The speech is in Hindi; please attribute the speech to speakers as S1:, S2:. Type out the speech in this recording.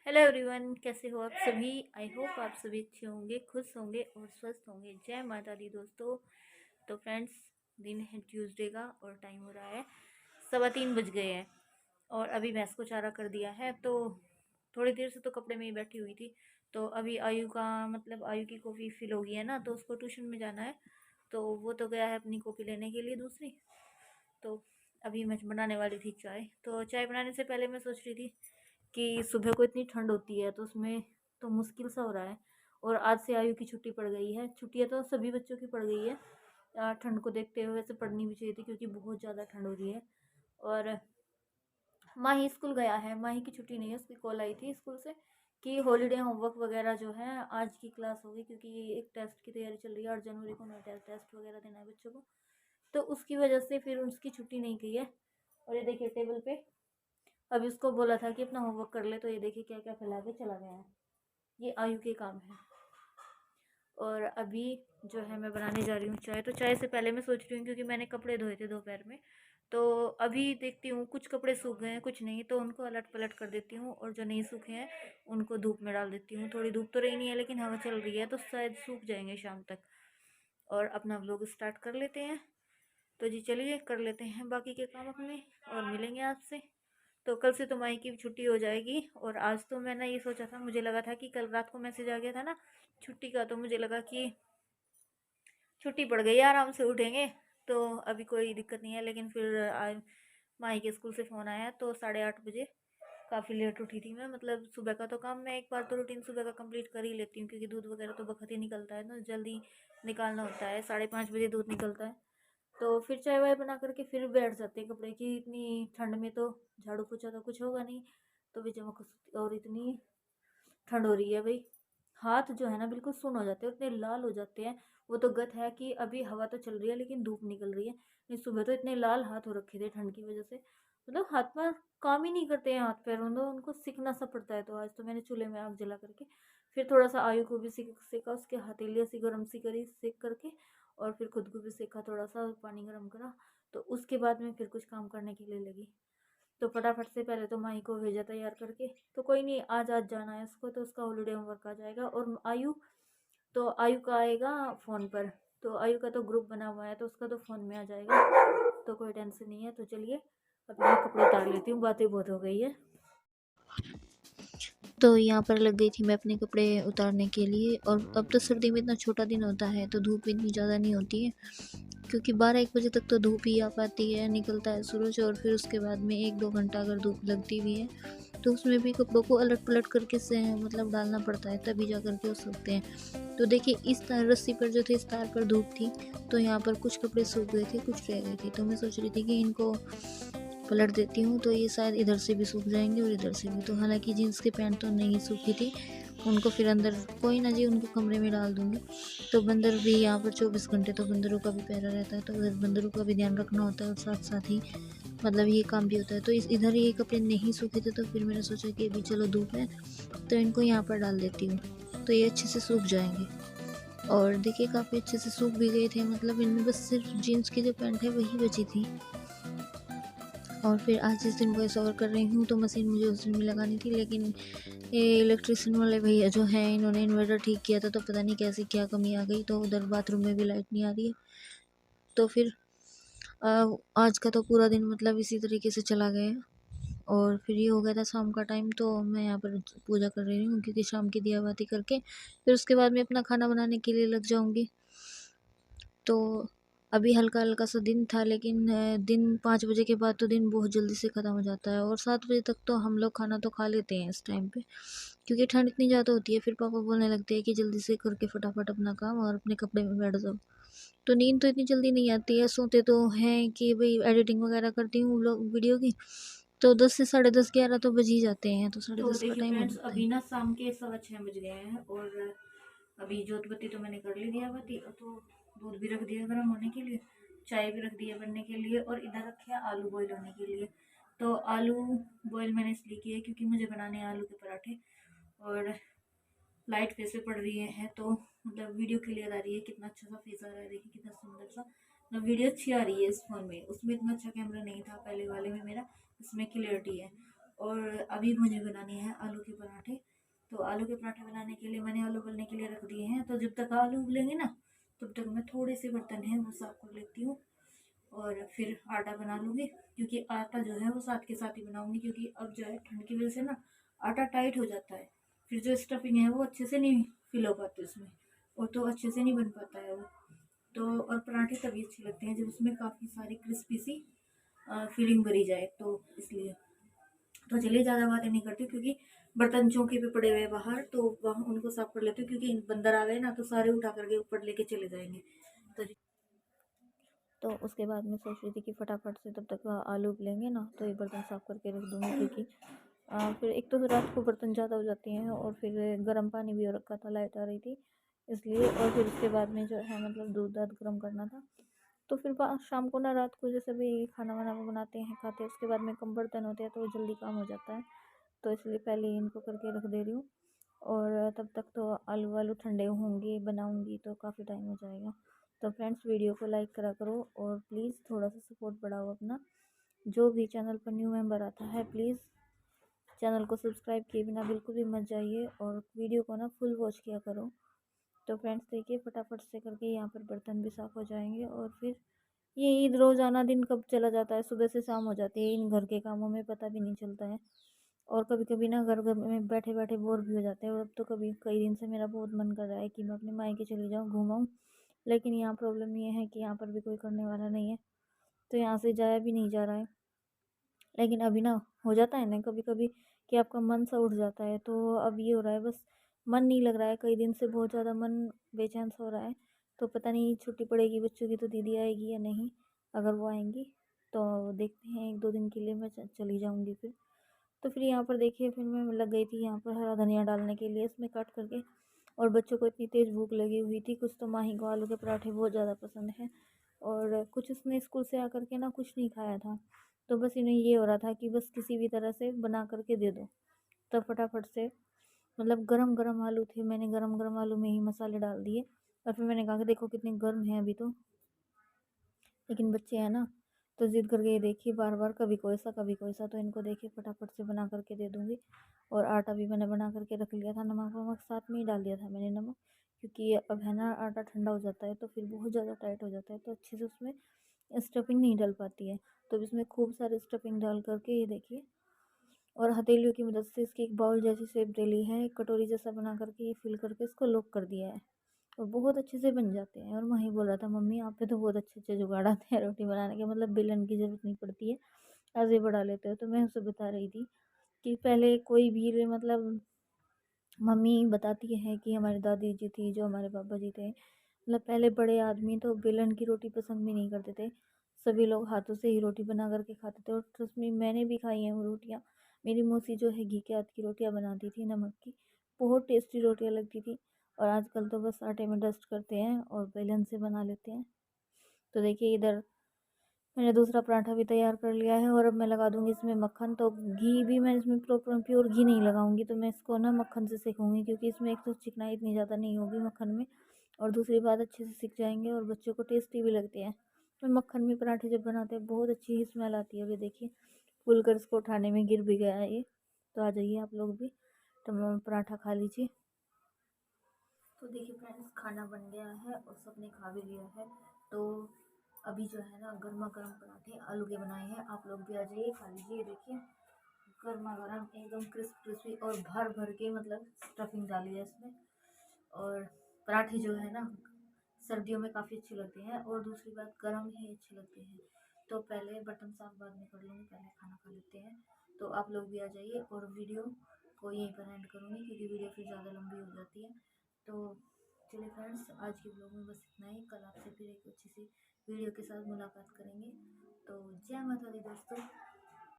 S1: हेलो एवरीवन, कैसे हो आप सभी। आई होप आप सभी अच्छे होंगे, खुश होंगे और स्वस्थ होंगे। जय माता दी दोस्तों। तो फ्रेंड्स, दिन है ट्यूसडे का और टाइम हो रहा है 3:15 बज गए हैं। और अभी भैंस को चारा कर दिया है, तो थोड़ी देर से तो कपड़े में ही बैठी हुई थी। तो अभी आयु का मतलब आयु की कॉफ़ी फिल हो गई है ना, तो उसको ट्यूशन में जाना है। तो वो तो गया है अपनी कॉपी लेने के लिए दूसरी। तो अभी मैं बनाने वाली थी चाय। तो चाय बनाने से पहले मैं सोच रही थी कि सुबह को इतनी ठंड होती है तो उसमें तो मुश्किल सा हो रहा है। और आज से आयु की छुट्टी पड़ गई है। छुट्टियां तो सभी बच्चों की पड़ गई है। ठंड को देखते हुए वैसे पढ़नी भी चाहिए थी क्योंकि बहुत ज़्यादा ठंड हो रही है। और माही स्कूल गया है। माही की छुट्टी नहीं है, उसकी कॉल आई थी स्कूल से कि हॉलीडे होमवर्क वगैरह जो है आज की क्लास होगी, क्योंकि एक टेस्ट की तैयारी चल रही है। 8 जनवरी को उन्हें टेस्ट वगैरह देना है बच्चों को। तो उसकी वजह से फिर उसकी छुट्टी नहीं की है। और ये देखिए टेबल पे अभी उसको बोला था कि अपना होमवर्क कर ले, तो ये देखिए क्या क्या फैला के चला गया है। ये आयु के काम है। और अभी जो है मैं बनाने जा रही हूँ चाय। तो चाय से पहले मैं सोच रही हूँ, क्योंकि मैंने कपड़े धोए थे दोपहर में, तो अभी देखती हूँ कुछ कपड़े सूख गए हैं कुछ नहीं, तो उनको अलट पलट कर देती हूँ। और जो नहीं सूखे हैं उनको धूप में डाल देती हूँ। थोड़ी धूप तो रही नहीं है लेकिन हवा चल रही है, तो शायद सूख जाएंगे शाम तक। और अपना व्लॉग स्टार्ट कर लेते हैं। तो जी चलिए कर लेते हैं बाकी के काम अपने और मिलेंगे आपसे। तो कल से तो माई की छुट्टी हो जाएगी। और आज तो मैंने ये सोचा था, मुझे लगा था कि कल रात को मैसेज आ गया था ना छुट्टी का, तो मुझे लगा कि छुट्टी पड़ गई है, आराम से उठेंगे। तो अभी कोई दिक्कत नहीं है। लेकिन फिर आज माई के स्कूल से फ़ोन आया तो 8:30 बजे। काफ़ी लेट उठी थी मैं। मतलब सुबह का तो काम मैं एक बार तो रूटीन सुबह का कंप्लीट कर ही लेती हूँ, क्योंकि दूध वगैरह तो बखत ही निकलता है ना, जल्दी निकालना होता है। 5:30 बजे दूध निकलता है। तो फिर चाय वाय बना करके फिर बैठ जाते हैं कपड़े की। इतनी ठंड में तो झाड़ू पोछा तो कुछ होगा नहीं, तो भी जमा और इतनी ठंड हो रही है भाई। हाथ जो है ना बिल्कुल सुन हो जाते हैं, इतने लाल हो जाते हैं। वो तो गत है कि अभी हवा तो चल रही है लेकिन धूप निकल रही है। नहीं, सुबह तो इतने लाल हाथ हो रखे थे ठंड की वजह से। मतलब हाथ पैर काम ही नहीं करते हैं, हाथ पैर उनको सीखना सा पड़ता है। तो आज तो मैंने चूल्हे में आग जला करके फिर थोड़ा सा आयु को भी सेका, उसके हथेलियाँ सी गर्म सी करी सेक करके। और फिर खुद को भी सेका, थोड़ा सा पानी गर्म करा। तो उसके बाद में फिर कुछ काम करने के लिए लगी। तो फटाफट से पहले तो माही को भेजा तैयार करके। तो कोई नहीं, आज जाना है उसको, तो उसका हॉलीडे होमवर्क आ जाएगा। और आयु तो आयु का आएगा फ़ोन पर। तो आयु का तो ग्रुप बना हुआ है, तो उसका तो फ़ोन में आ जाएगा। तो कोई टेंशन नहीं है। तो चलिए अभी मैं कपड़े उतार लेती हूँ, बातें बहुत हो गई है।
S2: तो यहाँ पर लग गई थी मैं अपने कपड़े उतारने के लिए। और अब तो सर्दी में इतना छोटा दिन होता है तो धूप इतनी ज़्यादा नहीं होती है, क्योंकि 12-1 बजे तक तो धूप ही आ पाती है, निकलता है सूरज। और फिर उसके बाद में 1-2 घंटा अगर धूप लगती भी है तो उसमें भी कपड़ों को अलट पलट करके से मतलब डालना पड़ता है, तभी जा कर के हो सकते हैं। तो देखिए इस रस्सी पर जो थे, इस तार पर धूप थी, तो यहाँ पर कुछ कपड़े सूख गए थे, कुछ रह गए थे। तो मैं सोच रही थी कि इनको पलट देती हूँ तो ये शायद इधर से भी सूख जाएंगे और इधर से भी। तो हालांकि जीन्स की पैंट तो नहीं सूखी थी, उनको फिर अंदर कोई ना जी, उनको कमरे में डाल दूँगी। तो बंदर भी यहाँ पर 24 घंटे तो बंदरों का भी पहरा रहता है, तो उधर बंदरों का भी ध्यान रखना होता है और साथ साथ ही मतलब ये काम भी होता है। तो इस इधर ये कपड़े नहीं सूखे थे, तो फिर मैंने सोचा कि अभी चलो धूप है तो इनको यहाँ पर डाल देती हूँ, तो ये अच्छे से सूख जाएंगे। और देखिए काफ़ी अच्छे से सूख भी गए थे। मतलब इनमें बस सिर्फ जीन्स की जो पैंट है वही बची थी। और फिर आज जिस दिन वॉइस ओवर कर रही हूँ तो मशीन मुझे उस दिन भी लगानी थी, लेकिन ये इलेक्ट्रिशियन वाले भैया जो हैं इन्होंने इन्वर्टर ठीक किया था, तो पता नहीं कैसी क्या कमी आ गई, तो उधर बाथरूम में भी लाइट नहीं आ रही है। तो फिर आज का तो पूरा दिन मतलब इसी तरीके से चला गया। और फिर ये हो गया था शाम का टाइम, तो मैं यहाँ पर पूजा कर रही हूँ, क्योंकि शाम की दिया बाती करके फिर उसके बाद मैं अपना खाना बनाने के लिए लग जाऊँगी। तो अभी हल्का-हल्का सा दिन था, लेकिन दिन 5 बजे के बाद तो दिन बहुत जल्दी से ख़त्म हो जाता है। और 7 बजे तक तो हम लोग खाना तो खा लेते हैं इस टाइम पे, क्योंकि ठंड इतनी ज़्यादा होती है। फिर पापा बोलने लगते हैं कि जल्दी से करके फटाफट अपना काम और अपने कपड़े में बैठ जाओ। तो नींद तो इतनी जल्दी नहीं आती है, सोते तो हैं कि भई एडिटिंग वगैरह करती हूँ व्लॉग वीडियो की, तो 10 से साढ़े 10 11 तो बज ही जाते हैं, तो साढ़े
S1: तो
S2: 10 का
S1: देखिए
S2: टाइम हो
S1: फ्रेंड्स,
S2: जाता है।
S1: अभी ना शाम के 6:15 बज गए हैं। और अभी जोत बत्ती तो मैंने कर ली दिया बत्ती, और तो दूध भी रख दिया गर्म होने के लिए, चाय भी रख दिया बनने के लिए, और इधर रखे आलू बॉईल होने के लिए। तो आलू बॉईल मैंने इसलिए किया है क्योंकि मुझे बनाने हैं आलू के पराठे। और लाइट वैसे पड़ रही है तो मतलब वीडियो क्लियर आ रही है। कितना अच्छा सा फेस आ रहा है, देखिए कितना सुंदर सा। मतलब वीडियो अच्छी आ रही है इस फ़ोन में। उसमें इतना अच्छा कैमरा नहीं था पहले वाले में मेरा, इसमें क्लियरिटी है। और अभी मुझे बनाने हैं आलू के पराठे। तो आलू के पराठे बनाने के लिए मैंने आलू उबलने के लिए रख दिए हैं। तो जब तक आलू उबलेंगे ना तब तक मैं थोड़े से बर्तन हैं वो साफ कर लेती हूँ और फिर आटा बना लूँगी, क्योंकि आटा जो है वो साथ के साथ ही बनाऊँगी, क्योंकि अब जो है ठंड की वजह से ना आटा टाइट हो जाता है, फिर जो स्टफिंग है वो अच्छे से नहीं फिल हो पाती उसमें, और तो अच्छे से नहीं बन पाता है वो। तो और पराठे तभी अच्छे लगते हैं जब उसमें काफ़ी सारी क्रिस्पी सी फीलिंग भरी जाए, तो इसलिए। तो चलिए ज़्यादा बातें नहीं करती, क्योंकि बर्तन चौके पे पड़े हुए हैं बाहर, तो वहाँ उनको साफ कर लेती हूँ, क्योंकि बंदर आ गए ना तो सारे उठा करके ऊपर लेके चले जाएंगे। तो उसके बाद मैं सोच रही थी कि फटाफट से तब तक आलू उबलेंगे ना तो ये बर्तन साफ़ करके रख दूँगी, क्योंकि फिर एक तो रात को बर्तन ज़्यादा हो जाते हैं और फिर गर्म पानी भी हो रखा था, लाइट आ रही थी इसलिए। और फिर उसके बाद में जो है मतलब दूध दाध गर्म करना था, तो फिर शाम को ना रात को जैसे भी खाना वाना बनाते हैं खाते हैं उसके बाद में कम बर्तन होते हैं तो जल्दी काम हो जाता है, तो इसलिए पहले ही इनको करके रख दे रही हूँ। और तब तक तो आलू वालू ठंडे होंगे, बनाऊँगी तो काफ़ी टाइम हो जाएगा। तो फ्रेंड्स वीडियो को लाइक करा करो और प्लीज़ थोड़ा सा सपोर्ट बढ़ाओ अपना। जो भी चैनल पर न्यू मेंबर आता है प्लीज़ चैनल को सब्सक्राइब किए बिना बिल्कुल भी मत जाइए और वीडियो को ना फुल वॉच किया करो। तो फ्रेंड्स देखिए फटाफट से करके यहाँ पर बर्तन भी साफ़ हो जाएंगे और फिर ये ईद रोज़ाना दिन कब चला जाता है, सुबह से शाम हो जाती है इन घर के कामों में, पता भी नहीं चलता है। और कभी कभी ना घर घर में बैठे बैठे बोर भी हो जाते हैं, और अब तो कभी कई दिन से मेरा बहुत मन कर रहा है कि मैं अपने मायके चली जाऊँ, घूमाऊँ। लेकिन यहाँ प्रॉब्लम ये है कि यहाँ पर भी कोई करने वाला नहीं है, तो यहाँ से जाया भी नहीं जा रहा है। लेकिन अभी ना हो जाता है ना कभी कभी कि आपका मन सा उठ जाता है, तो अब ये हो रहा है बस मन नहीं लग रहा है, कई दिन से बहुत ज़्यादा मन बेचैन सा हो रहा है। तो पता नहीं छुट्टी पड़ेगी बच्चों की तो दीदी आएगी या नहीं, अगर वो आएंगी तो देखते हैं, एक दो दिन के लिए मैं चली जाऊँगी फिर। तो फिर यहाँ पर देखिए फिर मैं लग गई थी यहाँ पर हरा धनिया डालने के लिए इसमें काट करके, और बच्चों को इतनी तेज़ भूख लगी हुई थी, कुछ तो माही को आलू के पराठे बहुत ज़्यादा पसंद है और कुछ उसने स्कूल से आकर के ना कुछ नहीं खाया था, तो बस इन्हें ये हो रहा था कि बस किसी भी तरह से बना करके दे दो। तब फटाफट से मतलब गरम गरम आलू थे, मैंने गरम गरम आलू में ही मसाले डाल दिए और फिर मैंने कहा कि देखो कितने गर्म हैं अभी तो, लेकिन बच्चे हैं ना तो ज़िद करके ये देखिए बार बार कभी कोई सा कभी कोई सा, तो इनको देखिए फटाफट से बना करके दे दूँगी। और आटा भी मैंने बना करके रख लिया था, नमक वमक साथ में ही डाल दिया था मैंने नमक, क्योंकि अब है ना आटा ठंडा हो जाता है तो फिर बहुत ज़्यादा टाइट हो जाता है तो अच्छे से उसमें स्टफिंग नहीं डल पाती है। तो अब इसमें खूब सारे स्टफिंग डाल करके ये देखिए, और हथेलियों की मदद से इसकी एक बाउल जैसी शेप दे ली है, एक कटोरी जैसा बना करके ये फिल करके इसको लॉक कर दिया है और बहुत अच्छे से बन जाते हैं। और वही बोल रहा था मम्मी आप पे तो बहुत अच्छे अच्छे जुगाड़ आते हैं रोटी बनाने के, मतलब बेलन की ज़रूरत नहीं पड़ती है, ऐसे ही बढ़ा लेते हो। तो मैं उसे बता रही थी कि पहले कोई भी मतलब मम्मी बताती है कि हमारी दादी जी थी जो हमारे पापा जी थे, मतलब पहले बड़े आदमी तो बेलन की रोटी पसंद भी नहीं करते थे, सभी लोग हाथों से ही रोटी बना करके खाते थे। और ट्रस्ट में मैंने भी खाई हैं वो रोटियाँ, मेरी मौसी जो है घी के हाथ की रोटियाँ बनाती थी नमक की, बहुत टेस्टी रोटियाँ लगती थी। और आजकल तो बस आटे में डस्ट करते हैं और बेलन से बना लेते हैं। तो देखिए इधर मैंने दूसरा पराठा भी तैयार कर लिया है और अब मैं लगा दूंगी इसमें मक्खन। तो घी भी मैं इसमें प्रॉपर प्योर घी नहीं लगाऊंगी, तो मैं इसको ना मक्खन से सेकूंगी, क्योंकि इसमें एक तो चिकनाई इतनी ज़्यादा नहीं होगी मक्खन में, और दूसरी बात अच्छे से सिक जाएंगे और बच्चों को टेस्टी भी लगते हैं। तो मक्खन में पराठे जब बनाते हैं बहुत अच्छी ही स्मेल आती है। अभी देखिए फूल कर इसको उठाने में गिर भी गया है ये। तो आ जाइए आप लोग भी तो पराठा खा लीजिए। तो देखिए फ्रेंड्स खाना बन गया है और सबने खा भी लिया है। तो अभी जो है ना गर्मा गर्म पराठे आलू के बनाए हैं, आप लोग भी आ जाइए खा लीजिए। देखिए गर्मा गर्म एकदम क्रिस्प क्रिस्पी और भर भर के मतलब स्टफिंग डाली है इसमें। और पराठे जो है ना सर्दियों में काफ़ी अच्छे लगते हैं और दूसरी बात गर्म ही अच्छे लगते हैं। तो पहले बर्तन साफ बाद में कर लूँगी, पहले खाना खा लेते हैं। तो आप लोग भी आ जाइए और वीडियो को यहीं पर एंड करूँगी, क्योंकि वीडियो फिर ज़्यादा लंबी हो जाती है। तो चलिए फ्रेंड्स आज के ब्लॉग में बस इतना ही, कल आपसे फिर एक अच्छी सी वीडियो के साथ मुलाकात करेंगे। तो जय माता दी दोस्तों।